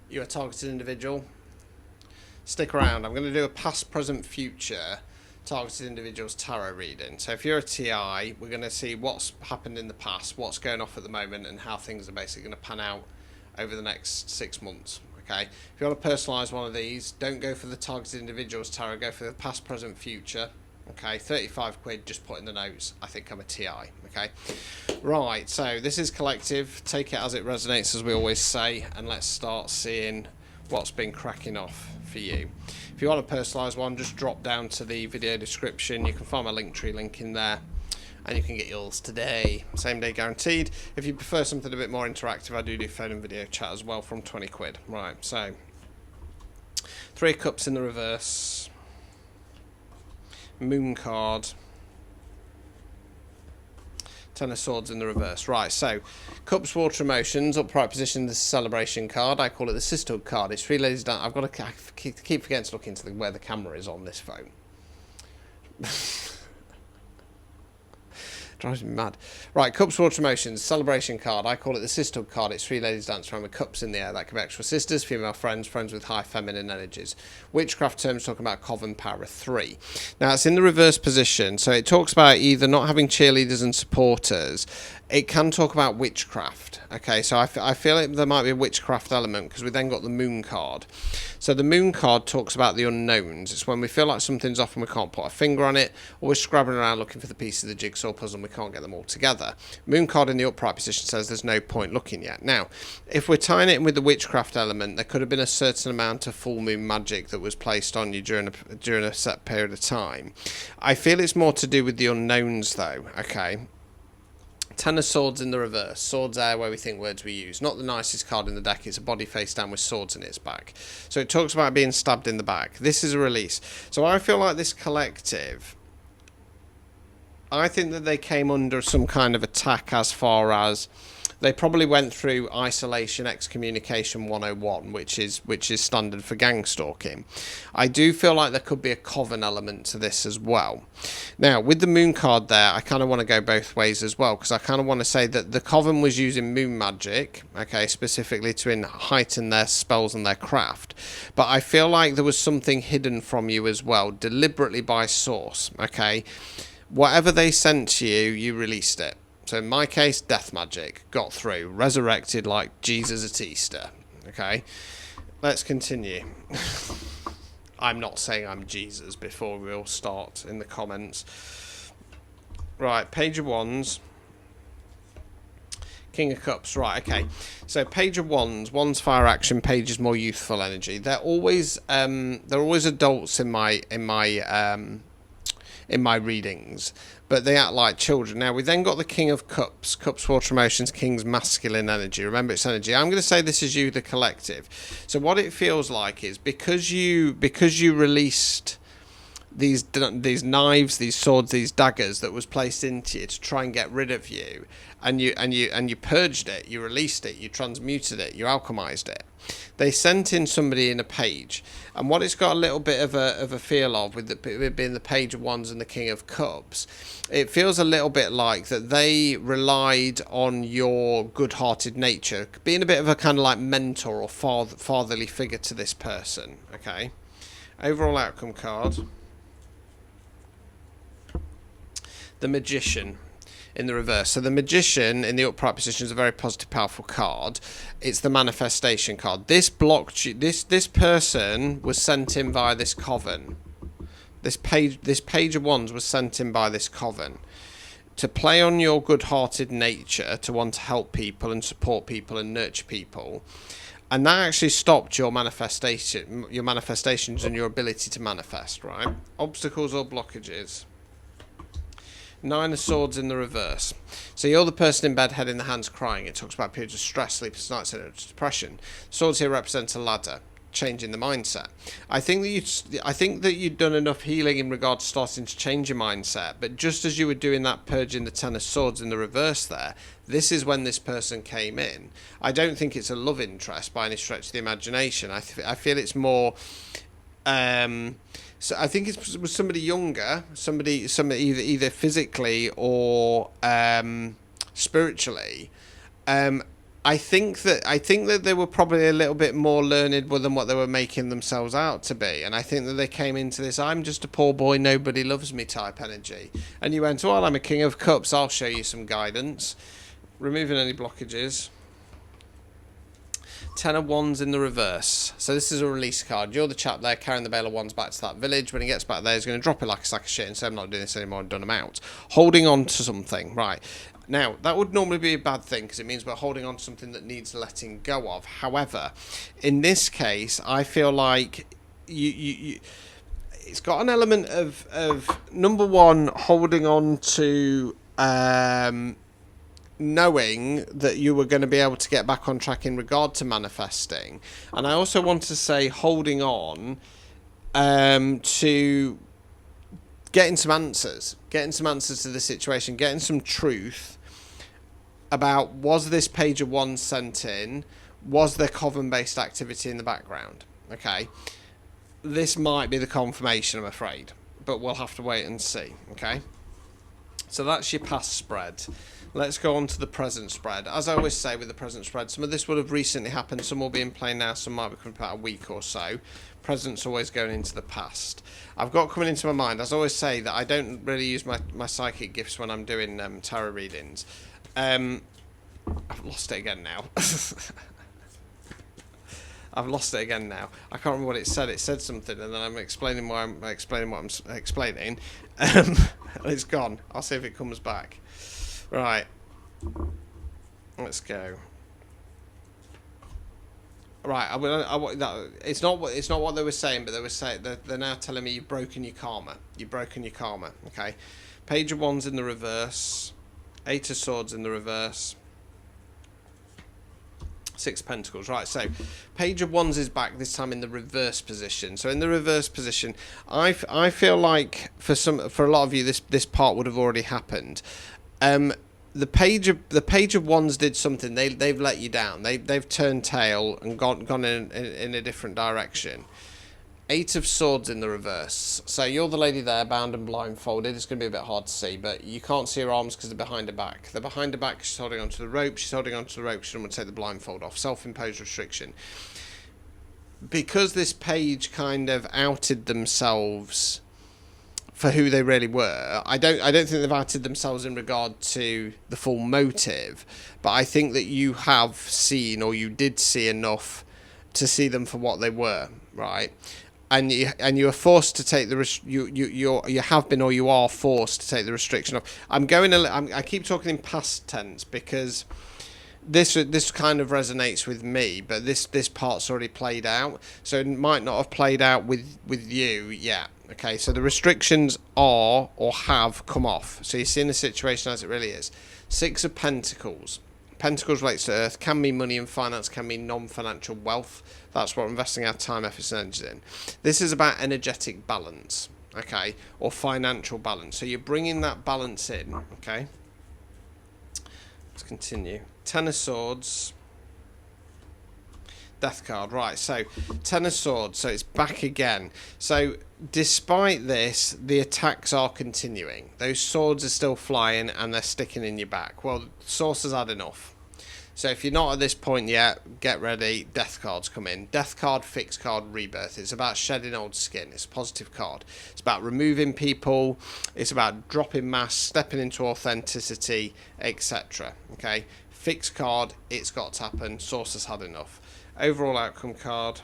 you're a targeted individual, stick around. I'm going to do a past, present, future targeted individuals tarot reading. So if you're a TI, we're going to see what's happened in the past, what's going off at the moment, and how things are basically going to pan out over the next 6 months. Okay, if you want to personalise one of these, don't go for the targeted individuals tarot, go for the past, present, future. Okay, 35 quid, just put in the notes, I think I'm a TI. Okay, right, so this is collective, take it as it resonates, as we always say, and let's start seeing what's been cracking off for you. If you want a personalised one, just drop down to the video description. You can find my Linktree link in there, and you can get yours today. Same day guaranteed. If you prefer something a bit more interactive, I do phone and video chat as well from 20 quid. Right, so 3 of Cups in the reverse, Moon card, 10 of Swords in the reverse. Right, so Cups, Water, Emotions, upright position, the celebration card. I call it the sisterhood card. It's 3 ladies down. I've got to keep forgetting to look into where the camera is on this phone. Drives me mad. Right, Cups, Water, Emotions, celebration card. I call it the sisterhood card. It's 3 ladies dancing around with cups in the air. That could be actual sisters, female friends, friends with high feminine energies. Witchcraft terms talking about coven power 3. Now, it's in the reverse position, so it talks about either not having cheerleaders and supporters. It can talk about witchcraft. Okay, so I feel like there might be a witchcraft element because we then got the Moon card. So the Moon card talks about the unknowns. It's when we feel like something's off and we can't put a finger on it, or we're scrabbling around looking for the pieces of the jigsaw puzzle and we can't get them all together. Moon card in the upright position says there's no point looking yet. Now, if we're tying it in with the witchcraft element, there could have been a certain amount of full moon magic that was placed on you during a set period of time. I feel it's more to do with the unknowns though, okay? 10 of Swords in the reverse. Swords are where we think words we use. Not the nicest card in the deck. It's a body face down with swords in its back. So it talks about being stabbed in the back. This is a release. So I feel like this collective, I think that they came under some kind of attack as far as they probably went through isolation excommunication 101, which is standard for gangstalking. I do feel like there could be a coven element to this as well. Now, with the Moon card there, I kind of want to go both ways as well, because I kind of want to say that the coven was using moon magic, okay, specifically to heighten their spells and their craft. But I feel like there was something hidden from you as well, deliberately by source, okay? Whatever they sent to you, you released it. So in my case, death magic, got through, resurrected like Jesus at Easter. Okay, let's continue. I'm not saying I'm Jesus before we all start in the comments. Right, Page of Wands, King of Cups. Right, okay. So Page of Wands, Wands fire action, Page is more youthful energy. They're always adults in my readings, but they act like children. Now, we then got the King of Cups, Cups, Water, Emotions, King's masculine energy. Remember, it's energy. I'm going to say this is you, the collective. So what it feels like is because you released these knives, these swords, these daggers that was placed into you to try and get rid of you, and you purged it, you released it, you transmuted it, you alchemized it. They sent in somebody in a page, and what it's got a little bit of a feel of with it being the Page of Wands and the King of Cups, it feels a little bit like that they relied on your good-hearted nature, being a bit of a kind of like mentor or fatherly figure to this person. Okay, overall outcome card. The Magician in the reverse. So the Magician in the upright position is a very positive, powerful card. It's the manifestation card. This blocked you. This person was sent in via this coven. This page of Wands was sent in by this coven to play on your good-hearted nature, to want to help people and support people and nurture people. And that actually stopped your manifestations and your ability to manifest, right? Obstacles or blockages. 9 of Swords in the reverse. So you're the person in bed, head in the hands, crying. It talks about periods of stress, sleepless nights, and depression. Swords here represent a ladder, changing the mindset. I think that you'd done enough healing in regard to starting to change your mindset. But just as you were doing that, purging the 10 of Swords in the reverse there, this is when this person came in. I don't think it's a love interest by any stretch of the imagination. I feel it's more. So I think it was somebody younger, somebody either physically or spiritually. I I think that they were probably a little bit more learned than what they were making themselves out to be, and I think that they came into this "I'm just a poor boy, nobody loves me" type energy. And you went, "Well, I'm a king of cups. I'll show you some guidance." Removing any blockages. Ten of Wands in the reverse. So this is a release card. You're the chap there carrying the Bale of Wands back to that village. When he gets back there, he's going to drop it like a sack of shit and say, "I'm not doing this anymore," and done him out. Holding on to something, right? Now, that would normally be a bad thing because it means we're holding on to something that needs letting go of. However, in this case, I feel like it's got an element of number one, holding on to knowing that you were going to be able to get back on track in regard to manifesting. And I also want to say holding on to getting some answers to the situation, getting some truth about, was this Page of Wands sent in? Was there coven-based activity in the background? Okay. This might be the confirmation, I'm afraid, but we'll have to wait and see. Okay. So that's your past spread. Let's go on to the present spread. As I always say with the present spread, some of this would have recently happened, some will be in play now, some might be coming about a week or so. Present's always going into the past. I've got coming into my mind, as I always say, that I don't really use my psychic gifts when I'm doing tarot readings. I've lost it again now. I've lost it again now. I can't remember what it said. It said something, and then I'm explaining why I'm explaining what I'm explaining. It's gone. I'll see if it comes back. Right. Let's go. Right. It's not what they were saying, but they were saying they're now telling me you've broken your karma. You've broken your karma. Okay. Page of Wands in the reverse. Eight of Swords in the reverse. Six of Pentacles. Right, so Page of Wands is back, this time in the reverse position. So in the reverse position, I feel like for a lot of you this part would have already happened. The Page of Wands did something. They've let you down. They've turned tail and gone in a different direction. Eight of Swords in the reverse. So you're the lady there, bound and blindfolded. It's going to be a bit hard to see, but you can't see her arms because they're behind her back. They're behind her back. She's holding onto the rope. She's holding onto the rope. She doesn't want to take the blindfold off. Self-imposed restriction. Because this page kind of outed themselves for who they really were. I don't think they've outed themselves in regard to the full motive, but I think that you have seen, or you did see enough to see them for what they were, right? And you are forced to take the you have been, or you are forced to take the restriction off. I keep talking in past tense because this kind of resonates with me, but this part's already played out, so it might not have played out with you yet. Okay, so the restrictions are or have come off. So you're seeing the situation as it really is. Six of Pentacles. Pentacles relates to Earth, can mean money and finance, can mean non-financial wealth. That's what we're investing our time, efforts and energy in. This is about energetic balance, okay, or financial balance. So you're bringing that balance in, okay. Let's continue. Ten of Swords. Death card, right, so Ten of Swords, so it's back again. So despite this, the attacks are continuing. Those swords are still flying and they're sticking in your back. Well, Source has had enough. So if you're not at this point yet, get ready. Death cards come in. Death card, fixed card, rebirth. It's about shedding old skin. It's a positive card. It's about removing people. It's about dropping mask, stepping into authenticity, etc. Okay, fixed card, it's got to happen. Source has had enough. Overall outcome card,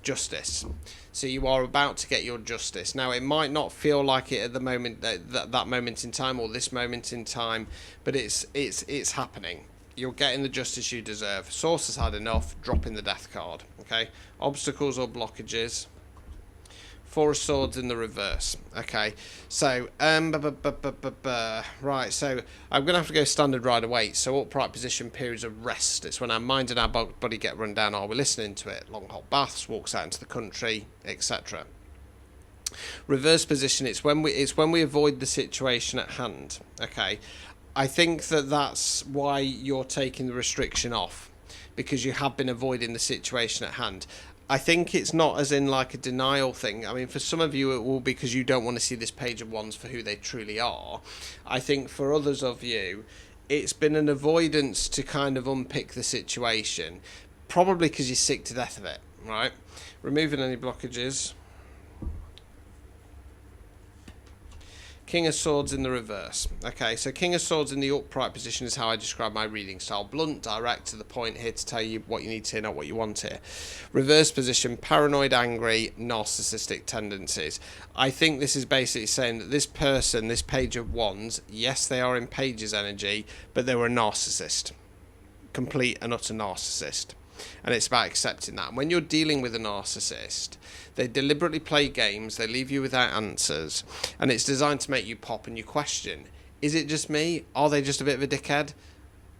justice. So you are about to get your justice. Now it might not feel like it at the moment, that moment in time, or this moment in time, but it's happening. You're getting the justice you deserve. Source has had enough. Dropping the death card. Okay, obstacles or blockages. Four of Swords in the reverse. Okay, so right, so I'm gonna have to go standard rider weight. So upright position, periods of rest. It's when our mind and our body get run down. Are we listening to it? Long hot baths, walks out into the country, etc. Reverse position. It's when we avoid the situation at hand. Okay, I think that's why you're taking the restriction off, because you have been avoiding the situation at hand. I think it's not as in like a denial thing. I mean, for some of you it will be because you don't want to see this Page of Wands for who they truly are. I think for others of you, it's been an avoidance to kind of unpick the situation, probably because you're sick to death of it, right? Removing any blockages. King of Swords in the reverse. Okay, so King of Swords in the upright position is how I describe my reading style. Blunt, direct, to the point, here to tell you what you need to hear, not what you want to hear. Reverse position, paranoid, angry, narcissistic tendencies. I think this is basically saying that this person, this page of wands, yes, they are in page's energy, but they were a narcissist. Complete and utter narcissist. And it's about accepting that. And when you're dealing with a narcissist, they deliberately play games, they leave you without answers, and it's designed to make you pop and you question, is it just me? Are they just a bit of a dickhead?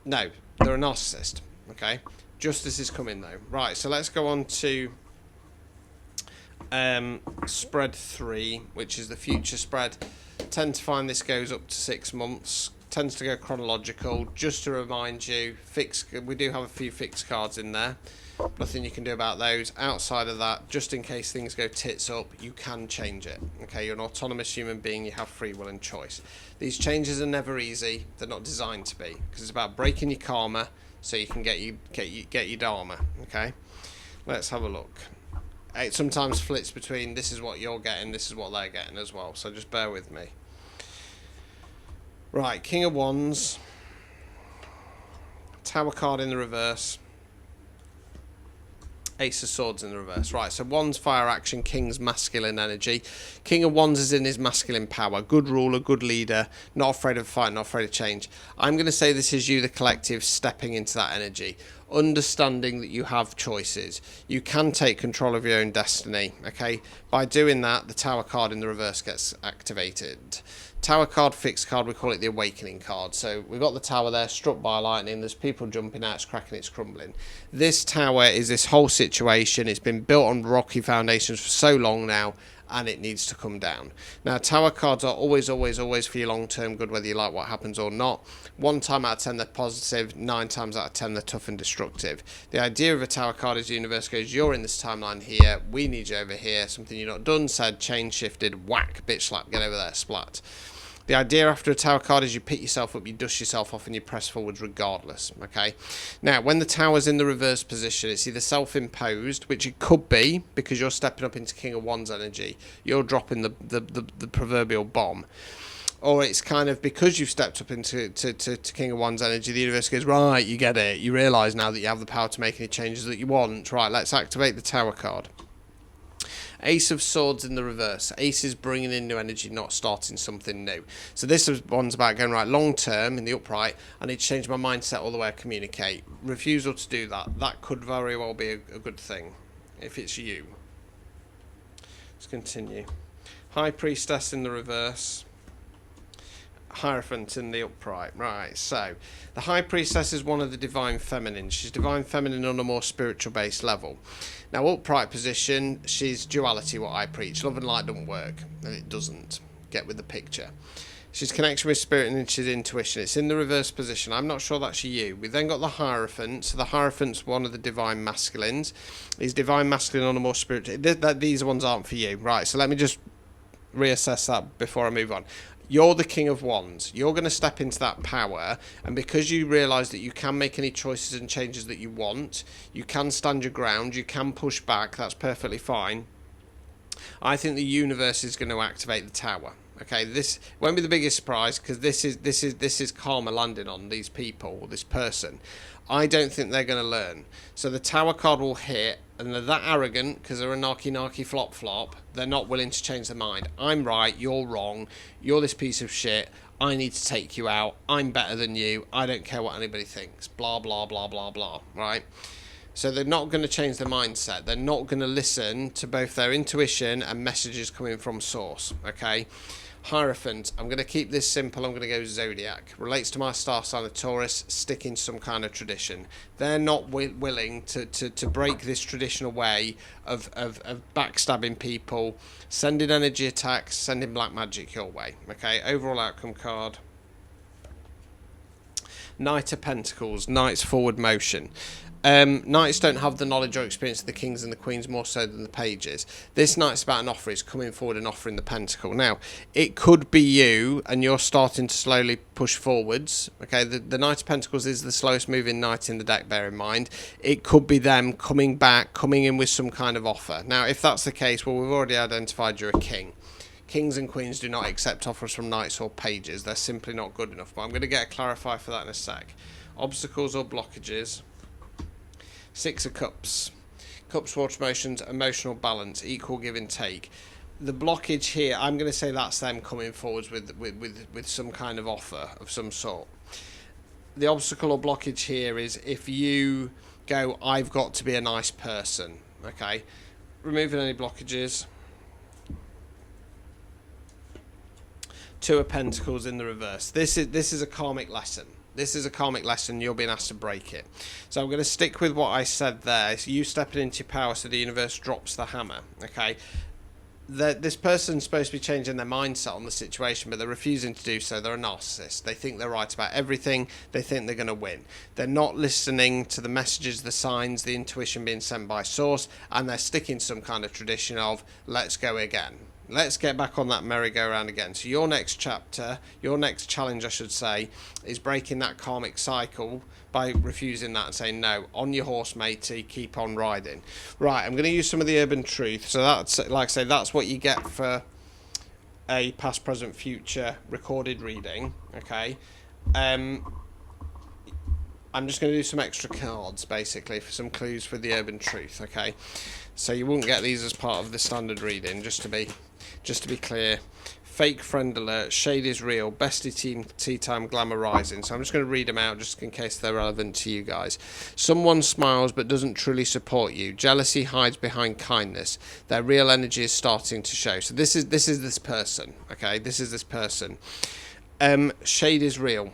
No, they're a narcissist, okay? Justice is coming though. Right, so let's go on to spread 3, which is the future spread. Tend to find this goes up to 6 months. Tends to go chronological. Just to remind you, we do have a few fixed cards in there. Nothing you can do about those. Outside of that, just in case things go tits up, you can change it. Okay, you're an autonomous human being. You have free will and choice. These changes are never easy. They're not designed to be, because it's about breaking your karma so you can get your dharma. Okay, let's have a look. It sometimes flits between this is what you're getting, this is what they're getting as well. So just bear with me. Right, King of Wands, Tower card in the reverse, Ace of Swords in the reverse. Right, so Wands fire action, King's masculine energy. King of Wands is in his masculine power. Good ruler, good leader, not afraid of fight, not afraid of change. I'm going to say this is you, the collective, stepping into that energy. Understanding that you have choices. You can take control of your own destiny, okay? By doing that, the Tower card in the reverse gets activated. Tower card, fixed card, we call it the awakening card. So we've got the tower there, struck by lightning, there's people jumping out, it's cracking, it's crumbling. This tower is this whole situation. It's been built on rocky foundations for so long now, and it needs to come down. Now, tower cards are always, always, always for your long-term good, whether you like what happens or not. 1 time out of 10, they're positive. 9 times out of 10, they're tough and destructive. The idea of a tower card is the universe goes, you're in this timeline here, we need you over here, something you've not done, said, change, shifted, whack, bitch slap, get over there, splat. The idea after a tower card is you pick yourself up, you dust yourself off, and you press forwards regardless, okay? Now, when the tower's in the reverse position, it's either self-imposed, which it could be, because you're stepping up into King of Wands energy, you're dropping the proverbial bomb, or it's kind of because you've stepped up into to King of Wands energy, the universe goes, right, you get it, you realise now that you have the power to make any changes that you want, right, let's activate the tower card. Ace of Swords in the reverse. Ace is bringing in new energy, not starting something new. So this one's about going, right, long term in the upright, I need to change my mindset all the way I communicate. Refusal to do that. That could very well be a good thing, if it's you. Let's continue. High Priestess in the reverse. Hierophant in the upright. Right, so the High Priestess is one of the Divine Feminines. She's Divine Feminine on a more spiritual based level. Now, upright position, she's duality, what I preach. Love and light don't work, and it doesn't. Get with the picture. She's connection with spirit and she's intuition. It's in the reverse position. I'm not sure that's you. We then got the Hierophant. So the Hierophant's one of the Divine Masculines. He's Divine Masculine on a more spiritual... These ones aren't for you. Right, so let me just reassess that before I move on. You're the King of Wands. You're going to step into that power, and because you realise that you can make any choices and changes that you want, you can stand your ground, you can push back, that's perfectly fine. I think the universe is going to activate the tower. Okay, this won't be the biggest surprise, because this is karma landing on these people, or this person. I don't think they're going to learn. So the tower card will hit, and they're that arrogant, because they're a narky flop, they're not willing to change their mind. I'm right, you're wrong, you're this piece of shit, I need to take you out, I'm better than you, I don't care what anybody thinks, blah, blah, blah, blah, blah, right? So they're not going to change their mindset. They're not going to listen to both their intuition and messages coming from source, okay? Hierophant, I'm going to keep this simple, I'm going to go Zodiac. Relates to my star sign of Taurus, sticking to some kind of tradition. They're not willing to break this traditional way of backstabbing people, sending energy attacks, sending black magic your way. Okay, overall outcome card. Knight of Pentacles, Knight's forward motion. Knights don't have the knowledge or experience of the kings and the queens more so than the pages. This knight's about an offer. He's coming forward and offering the pentacle. Now, it could be you, and you're starting to slowly push forwards. Okay, the Knight of Pentacles is the slowest moving knight in the deck, bear in mind. It could be them coming back, coming in with some kind of offer. Now, if that's the case, well, we've already identified you're a king. Kings and queens do not accept offers from knights or pages. They're simply not good enough. But I'm going to get a clarify for that in a sec. Obstacles or blockages. Six of Cups. Cups, water motions, emotional balance, equal give and take. The blockage here, I'm going to say that's them coming forwards with some kind of offer of some sort. The obstacle or blockage here is if you go, I've got to be a nice person. Okay, removing any blockages. Two of Pentacles in the reverse. This is a karmic lesson. This is a karmic lesson. You're being asked to break it. So I'm going to stick with what I said there. It's you stepping into your power so the universe drops the hammer. Okay. This person's supposed to be changing their mindset on the situation, but they're refusing to do so. They're a narcissist. They think they're right about everything. They think they're going to win. They're not listening to the messages, the signs, the intuition being sent by source, and they're sticking to some kind of tradition of let's go again. Let's get back on that merry-go-round again. So your next chapter, your next challenge, I should say, is breaking that karmic cycle by refusing that and saying, no, on your horse, matey, keep on riding. Right, I'm going to use some of the urban truth. So that's, like I say, that's what you get for a past, present, future recorded reading, okay? I'm just going to do some extra cards, basically, for some clues for the urban truth, okay? So you won't get these as part of the standard reading, just to be clear. Fake friend alert, shade is real, bestie tea time, glamour rising. So I'm just going to read them out just in case they're relevant to you guys. Someone smiles but doesn't truly support you. Jealousy hides behind kindness. Their real energy is starting to show. So this is this person, okay? This is this person. Shade is real.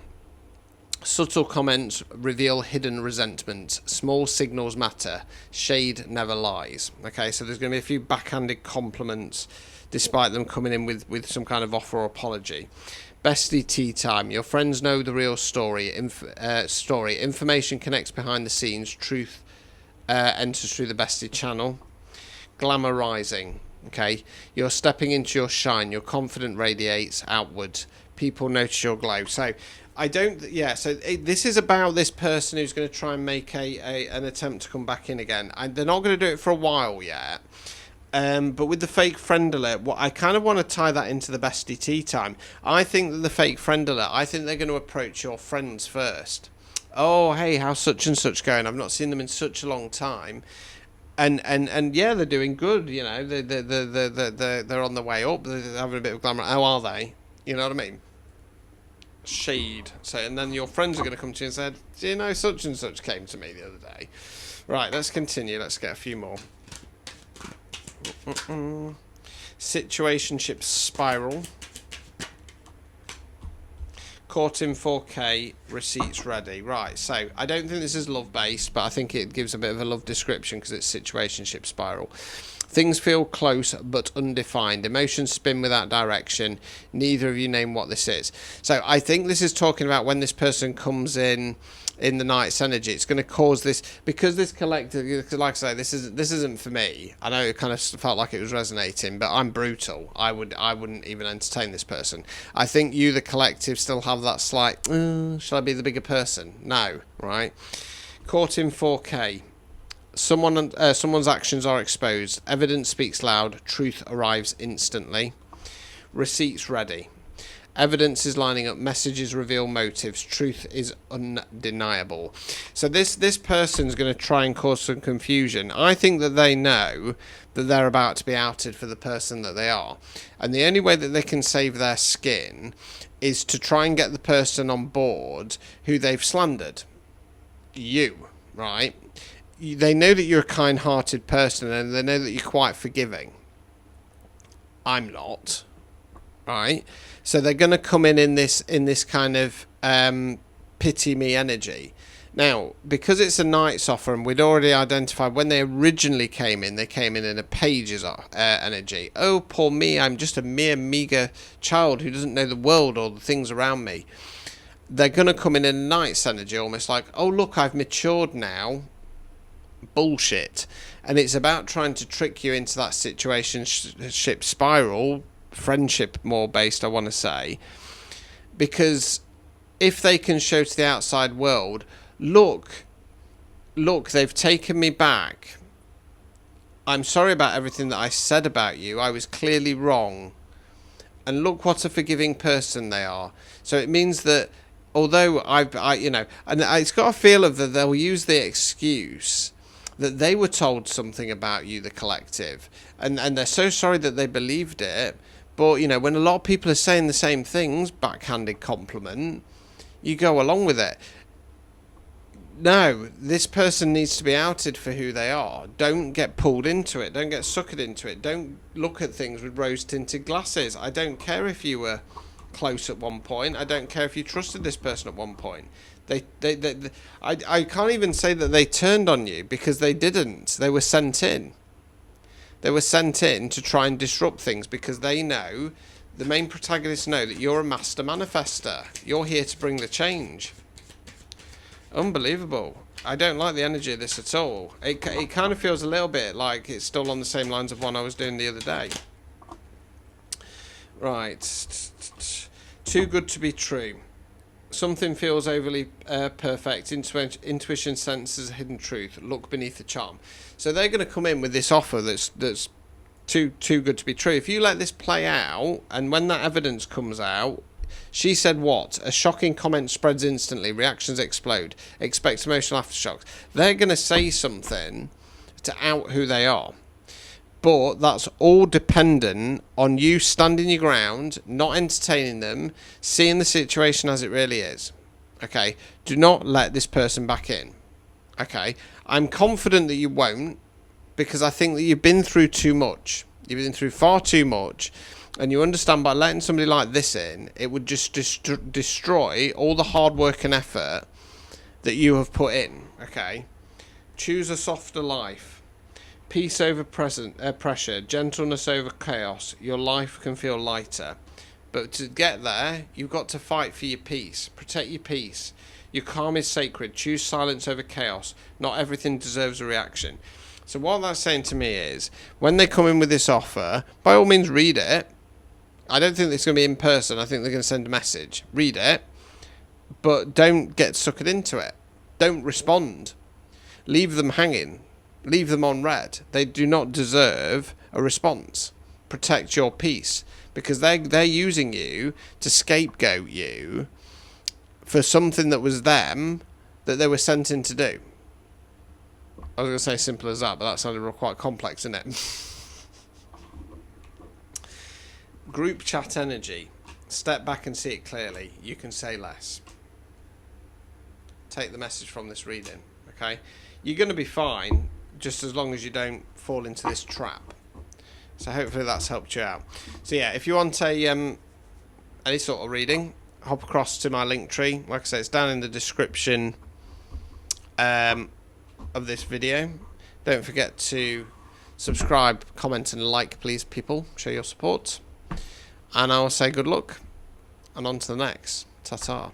Subtle comments reveal hidden resentment. Small signals matter. Shade never lies. Okay, so there's going to be a few backhanded compliments despite them coming in with some kind of offer or apology. Bestie tea time. Your friends know the real story. Information connects behind the scenes. Truth enters through the bestie channel. Glamour rising. Okay, you're stepping into your shine. Your confidence radiates outward. People notice your glow. So this is about this person who's going to try and make an attempt to come back in again. And they're not going to do it for a while yet. But with the fake friend alert, I kind of want to tie that into the bestie tea time. I think that the fake friend alert, I think they're going to approach your friends first. Oh, hey, how's such and such going? I've not seen them in such a long time. And yeah, they're doing good. You know, they're on the way up. They're having a bit of glamour. How are they? You know what I mean? Shade. So, and then your friends are going to come to you and say, do you know such and such came to me the other day? Right, let's continue. Let's get a few more. Situationship spiral. Caught in 4K, receipts ready. Right, so I don't think this is love based, but I think it gives a bit of a love description because it's situationship spiral. Things feel close but undefined. Emotions spin without direction. Neither of you name what this is. So I think this is talking about when this person comes in the night's energy. It's going to cause this, because this collective, like I say, this isn't for me. I know it kind of felt like it was resonating, but I'm brutal. I wouldn't even entertain this person. I think you, the collective, still have that slight, shall I be the bigger person? No, right? Caught in 4K. Someone's actions are exposed. Evidence speaks loud. Truth arrives instantly. Receipts ready. Evidence is lining up. Messages reveal motives. Truth is undeniable. So this person's going to try and cause some confusion. I think that they know that they're about to be outed for the person that they are. And the only way that they can save their skin is to try and get the person on board who they've slandered. You, right? They know that you're a kind-hearted person and they know that you're quite forgiving. I'm not, right? So they're going to come in this kind of pity me energy. Now, because it's a knight's offer and we'd already identified when they originally came in, they came in a page's energy. Oh, poor me, I'm just a mere meagre child who doesn't know the world or the things around me. They're going to come in a knight's energy, almost like, oh, look, I've matured now. bullshit, and it's about trying to trick you into that situationship spiral, friendship more based, I want to say, because if they can show to the outside world, look, they've taken me back, I'm sorry about everything that I said about you, I was clearly wrong, and look what a forgiving person they are. So it means that although and it's got a feel of that they'll use the excuse that they were told something about you, the collective, and they're so sorry that they believed it. But when a lot of people are saying the same things, backhanded compliment, you go along with it. No, this person needs to be outed for who they are. Don't get pulled into it. Don't get suckered into it. Don't look at things with rose-tinted glasses. I don't care if you were close at one point. I don't care if you trusted this person at one point. I can't even say that they turned on you, because they didn't. They were sent in. They were sent in to try and disrupt things, because they know, the main protagonists know, that you're a master manifester. You're here to bring the change. Unbelievable. I don't like the energy of this at all. It kind of feels a little bit like it's still on the same lines of one I was doing the other day. Right. Too good to be true. Something feels overly perfect. Intuition senses a hidden truth. Look beneath the charm. So they're going to come in with this offer that's too good to be true. If you let this play out, and when that evidence comes out, she said what? A shocking comment spreads instantly. Reactions explode. Expect emotional aftershocks. They're going to say something to out who they are. But that's all dependent on you standing your ground, not entertaining them, seeing the situation as it really is. Okay? Do not let this person back in. Okay? I'm confident that you won't, because I think that you've been through too much. You've been through far too much. And you understand, by letting somebody like this in, it would just destroy all the hard work and effort that you have put in. Okay? Choose a softer life. Peace over pressure. Gentleness over chaos. Your life can feel lighter. But to get there, you've got to fight for your peace. Protect your peace. Your calm is sacred. Choose silence over chaos. Not everything deserves a reaction. So what that's saying to me is, when they come in with this offer, by all means read it. I don't think it's going to be in person. I think they're going to send a message. Read it. But don't get suckered into it. Don't respond. Leave them hanging. Leave them on red. They do not deserve a response. Protect your peace. Because they're using you to scapegoat you for something that was them, that they were sent in to do. I was going to say simple as that, but that sounded quite complex, isn't it? Group chat energy. Step back and see it clearly. You can say less. Take the message from this reading, okay? You're going to be fine, just as long as you don't fall into this trap. So hopefully that's helped you out. So yeah, if you want a any sort of reading, hop across to my link tree. Like I say, it's down in the description of this video. Don't forget to subscribe, comment and like, please, people. Show your support. And I will say good luck, and on to the next. Ta-ta.